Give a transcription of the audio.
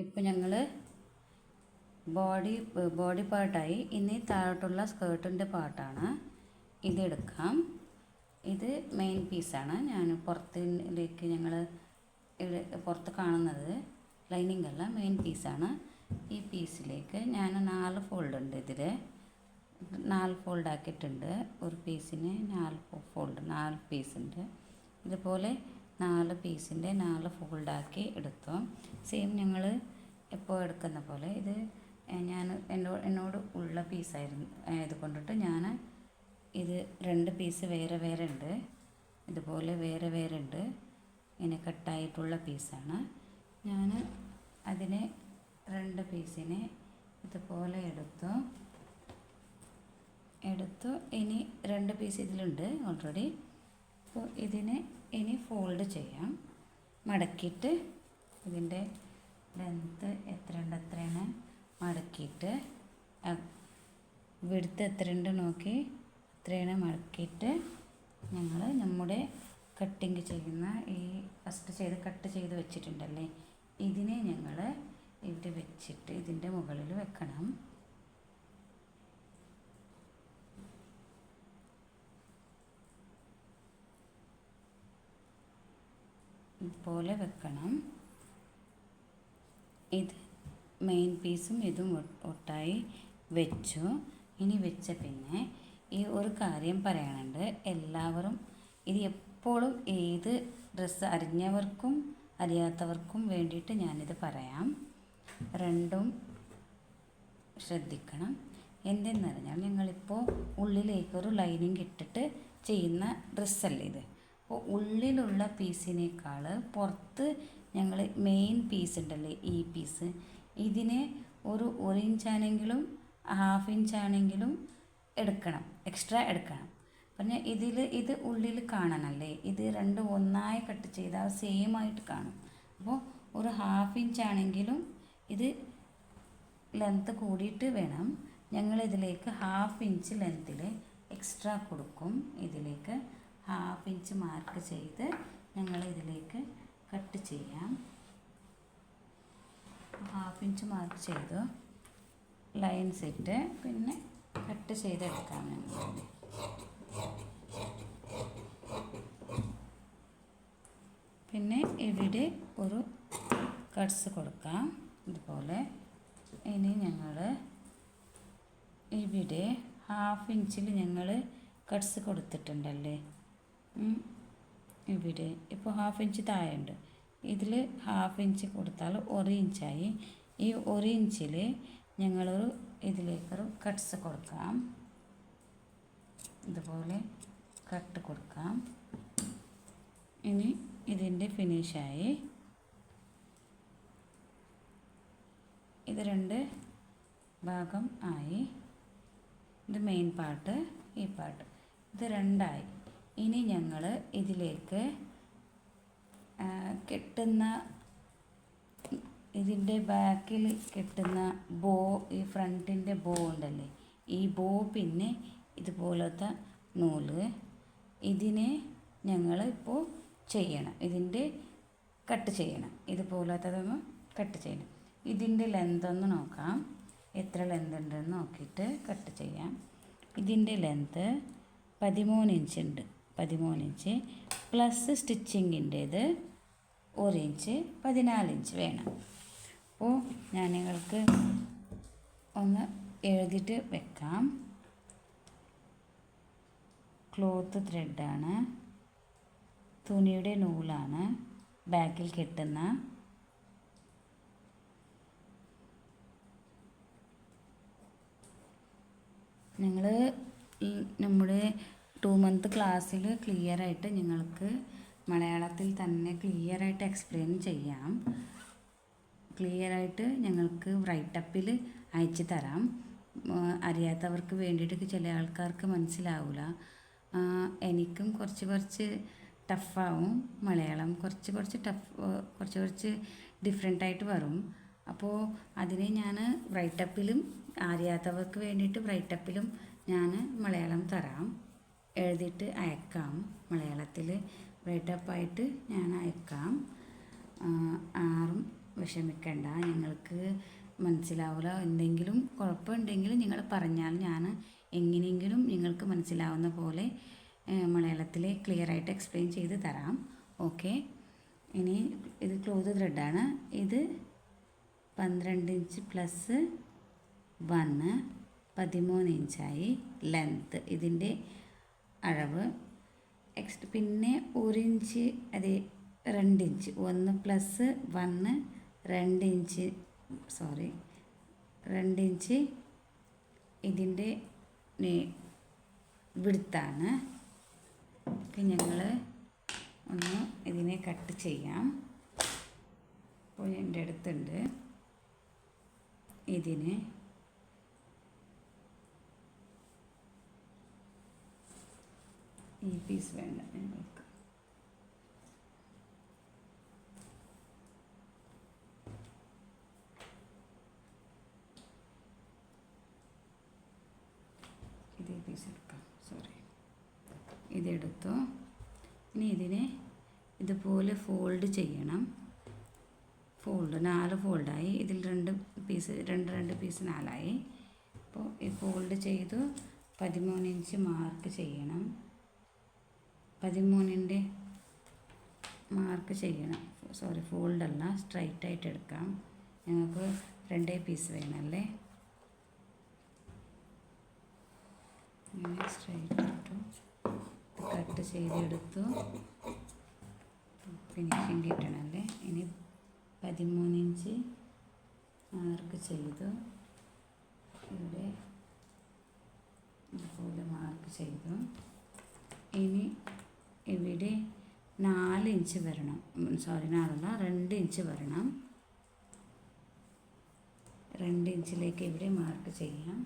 ഇപ്പോൾ ഞങ്ങൾ ബോഡി പാർട്ടായി. ഇനി താഴോട്ടുള്ള സ്കേർട്ടിൻ്റെ പാർട്ടാണ്. ഇതെടുക്കാം. ഇത് മെയിൻ പീസാണ്. ഞാൻ പുറത്തേക്ക് ഞങ്ങൾ പുറത്ത് കാണുന്നത് ലൈനിങ് അല്ല, മെയിൻ പീസാണ്. ഈ പീസിലേക്ക് ഞാൻ 4 ഫോൾഡ് ഉണ്ട്. ഇതിൽ 4 ഫോൾഡ് ആക്കിയിട്ടുണ്ട്. ഒരു പീസിന് 4 പീസുണ്ട്. ഇതുപോലെ 4 പീസിൻ്റെ 4 ഫോൾഡാക്കി എടുത്തു. സെയിം ഞങ്ങൾ എപ്പോൾ എടുക്കുന്ന പോലെ ഇത് ഞാൻ എന്നോട് ഉള്ള പീസായിരുന്നു ആയതുകൊണ്ടിട്ട് ഞാൻ ഇത് 2 പീസ് വേറെ വേറെ ഉണ്ട്. ഇതുപോലെ വേറെ വേറെ ഉണ്ട്. ഇങ്ങനെ കട്ടായിട്ടുള്ള പീസാണ്. ഞാൻ അതിനെ 2 പീസിനെ ഇതുപോലെ എടുത്തു. ഇനി 2 പീസ് ഇതിലുണ്ട് ഓൾറെഡി. അപ്പോൾ ഇതിനെ ഇനി ഫോൾഡ് ചെയ്യാം. മടക്കിയിട്ട് ഇതിൻ്റെ ലെങ്ത്ത് എത്രയുണ്ട് അത്രയാണ് മടക്കിയിട്ട്, വിഡ്ത്ത് എത്രയുണ്ട് നോക്കി അത്രയാണ് മടക്കിയിട്ട് ഞങ്ങൾ നമ്മുടെ കട്ടിങ് ചെയ്യുന്ന ഈ ഫസ്റ്റ് കട്ട് ചെയ്ത് വെച്ചിട്ടുണ്ടല്ലേ, ഇതിനെ ഞങ്ങൾ ഇവിടെ വെച്ചിട്ട് ഇതിൻ്റെ മുകളിൽ വെക്കണം. ഇതുപോലെ വെക്കണം. ഇത് മെയിൻ പീസും ഇതും ഒട്ടായി വെച്ചു. ഇനി വെച്ച പിന്നെ ഈ ഒരു കാര്യം പറയാനുണ്ട്. എല്ലാവരും ഇത് എപ്പോഴും ഏത് ഡ്രസ്സ് അറിഞ്ഞവർക്കും അറിയാത്തവർക്കും വേണ്ടിയിട്ട് ഞാനിത് പറയാം. രണ്ടും ശ്രദ്ധിക്കണം. എന്തെന്ന് പറഞ്ഞാൽ ഞങ്ങളിപ്പോൾ ഉള്ളിലേക്കൊരു ലൈനിങ് ഇട്ടിട്ട് ചെയ്യുന്ന ഡ്രസ്സല്ലേ ഇത്. അപ്പോൾ ഉള്ളിലുള്ള പീസിനേക്കാൾ പുറത്ത് ഞങ്ങൾ മെയിൻ പീസ് ഉണ്ടല്ലേ, ഈ പീസ്, ഇതിനെ ഒരു 1 ഇഞ്ചാണെങ്കിലും 1/2 ഇഞ്ചാണെങ്കിലും എടുക്കണം, എക്സ്ട്രാ എടുക്കണം. പിന്നെ ഇത് ഉള്ളിൽ കാണാനല്ലേ, ഇത് രണ്ടും ഒന്നായി കട്ട് ചെയ്താൽ സെയിം ആയിട്ട് കാണും. അപ്പോൾ ഒരു 1/2 ഇഞ്ചാണെങ്കിലും ഇത് ലെങ്ത്ത് കൂടിയിട്ട് വേണം. ഞങ്ങളിതിലേക്ക് 1/2 ഇഞ്ച് ലെങ്ത്തിൽ എക്സ്ട്രാ കൊടുക്കും. ഇതിലേക്ക് 1/2 ഇഞ്ച് മാർക്ക് ചെയ്ത് ഞങ്ങൾ ഇതിലേക്ക് കട്ട് ചെയ്യാം. 1/2 ഇഞ്ച് മാർക്ക് ചെയ്തു ലൈൻസ് ഇട്ട് പിന്നെ കട്ട് ചെയ്തെടുക്കാം. പിന്നെ ഇവിടെ ഒരു കട്ട്സ് കൊടുക്കാം ഇതുപോലെ. ഇനി ഞങ്ങൾ ഇവിടെ 1/2 ഇഞ്ചിൽ ഞങ്ങൾ കട്ട്സ് കൊടുത്തിട്ടുണ്ടല്ലേ, ഇവിടെ ഇപ്പോൾ 1/2 ഇഞ്ച് താഴെയുണ്ട്. ഇതിൽ 1/2 ഇഞ്ച് കൊടുത്താൽ 1 ഇഞ്ചായി. ഈ 1 ഇഞ്ചിൽ ഞങ്ങളൊരു ഇതിലേക്കൊരു കട്ട്സ് കൊടുക്കാം. ഇതുപോലെ കട്ട് കൊടുക്കാം. ഇനി ഇതിൻ്റെ ഫിനിഷായി. ഇത് 2 ഭാഗം ആയി. ഇത് മെയിൻ പാർട്ട്, ഈ പാർട്ട്, ഇത് 2 ആയി. ഇനി ഞങ്ങൾ ഇതിലേക്ക് കെട്ടുന്ന ഇതിൻ്റെ ബാക്കിൽ കെട്ടുന്ന ബോ, ഈ ഫ്രണ്ടിൻ്റെ ബോ ഉണ്ടല്ലേ, ഈ ബോ പിന്നെ ഇതുപോലത്തെ നൂല്, ഇതിനെ ഞങ്ങൾ ഇപ്പോൾ ചെയ്യണം. ഇതിൻ്റെ കട്ട് ചെയ്യണം. ഇതുപോലത്തതൊന്ന് കട്ട് ചെയ്യണം. ഇതിൻ്റെ ലെന്ത് ഒന്ന് നോക്കാം, എത്ര ലെന്ത് ഉണ്ടെന്ന് നോക്കിയിട്ട് കട്ട് ചെയ്യാം. ഇതിൻ്റെ ലെന്ത് 13 ഇഞ്ച് ഉണ്ട്. 13 ഇഞ്ച് പ്ലസ് സ്റ്റിച്ചിങ്ങിൻ്റേത് 1 ഇഞ്ച് 14 ഇഞ്ച് വേണം. അപ്പോൾ ഞാൻ നിങ്ങൾക്ക് ഒന്ന് എഴുതിയിട്ട് വെക്കാം. ക്ലോത്ത് ത്രെഡാണ്, തുണിയുടെ നൂലാണ്, ബാക്കിൽ കെട്ടുന്ന ഞങ്ങൾ നമ്മുടെ 2 മന്ത് ക്ലാസ്സിൽ ക്ലിയറായിട്ട് നിങ്ങൾക്ക് മലയാളത്തിൽ തന്നെ ക്ലിയറായിട്ട് എക്സ്പ്ലെയിൻ ചെയ്യാം. ക്ലിയറായിട്ട് ഞങ്ങൾക്ക് റൈറ്റപ്പിൽ അയച്ചു തരാം. അറിയാത്തവർക്ക് വേണ്ടിയിട്ട് ചില ആൾക്കാർക്ക് മനസ്സിലാവില്ല. എനിക്കും കുറച്ച് ടഫാവും മലയാളം, കുറച്ച് ഡിഫറെൻ്റായിട്ട് വരും. അപ്പോൾ അതിനെ ഞാൻ റൈറ്റപ്പിലും അറിയാത്തവർക്ക് വേണ്ടിയിട്ട് റൈറ്റപ്പിലും ഞാൻ മലയാളം തരാം, എഴുതിയിട്ട് അയക്കാം. മലയാളത്തിൽ റൈറ്റപ്പായിട്ട് ഞാൻ അയക്കാം. വിഷമിക്കണ്ട, ഞങ്ങൾക്ക് മനസ്സിലാവില്ല. എന്തെങ്കിലും കുഴപ്പമുണ്ടെങ്കിൽ നിങ്ങൾ പറഞ്ഞാൽ ഞാൻ എങ്ങനെയെങ്കിലും നിങ്ങൾക്ക് മനസ്സിലാവുന്ന പോലെ മലയാളത്തിൽ ക്ലിയറായിട്ട് എക്സ്പ്ലെയിൻ ചെയ്ത് തരാം. ഓക്കെ. ഇനി ഇത് ക്ലോത്ത് ത്രെഡാണ്. ഇത് 12 ഇഞ്ച് പ്ലസ് 1 13 ഇഞ്ചായി ലെങ്ത്ത് ഇതിൻ്റെ അളവ്. പിന്നെ 1 ഇഞ്ച് അതെ 2 ഇഞ്ച് 1 പ്ലസ് 1 2 ഇഞ്ച് 2 ഇഞ്ച് ഇതിൻ്റെ വിടുത്താണ്. അപ്പം ഞങ്ങൾ ഒന്ന് ഇതിനെ കട്ട് ചെയ്യാം. അപ്പോൾ എൻ്റെ അടുത്തുണ്ട് ഇതിന് ഈ പീസ് വേണ്ട ഞങ്ങൾക്ക്. ഇതേ പീസ് എടുക്കാം, ഇതെടുത്തു. ഇനി ഇതിനെ ഇതുപോലെ ഫോൾഡ് ചെയ്യണം. 4 ഫോൾഡായി. ഇതിൽ 2 പീസ് 4ആയി. അപ്പോൾ ഈ ഫോൾഡ് ചെയ്തു 13 ഇഞ്ച് മാർക്ക് ചെയ്യണം. 13ൻ്റെ മാർക്ക് ചെയ്യണം. ഫോൾഡല്ല, സ്ട്രൈറ്റ് ആയിട്ട് എടുക്കാം. ഞങ്ങൾക്ക് 2 പീസ് വേണമല്ലേ. ഇങ്ങനെ സ്ട്രൈറ്റ് ഇട്ടു, കട്ട് ചെയ്തെടുത്തു. ഫിനിഷിങ് കിട്ടണമല്ലേ. ഇനി 13 ഇഞ്ച് മാർക്ക് ചെയ്തു. ഇവിടെ ഇതുപോലെ മാർക്ക് ചെയ്തു. ഇനി ഇവിടെ 4 ഇഞ്ച് വരണം. 2 ഇഞ്ച് വരണം. 2 ഇഞ്ചിലേക്ക് ഇവിടെ മാർക്ക് ചെയ്യാം.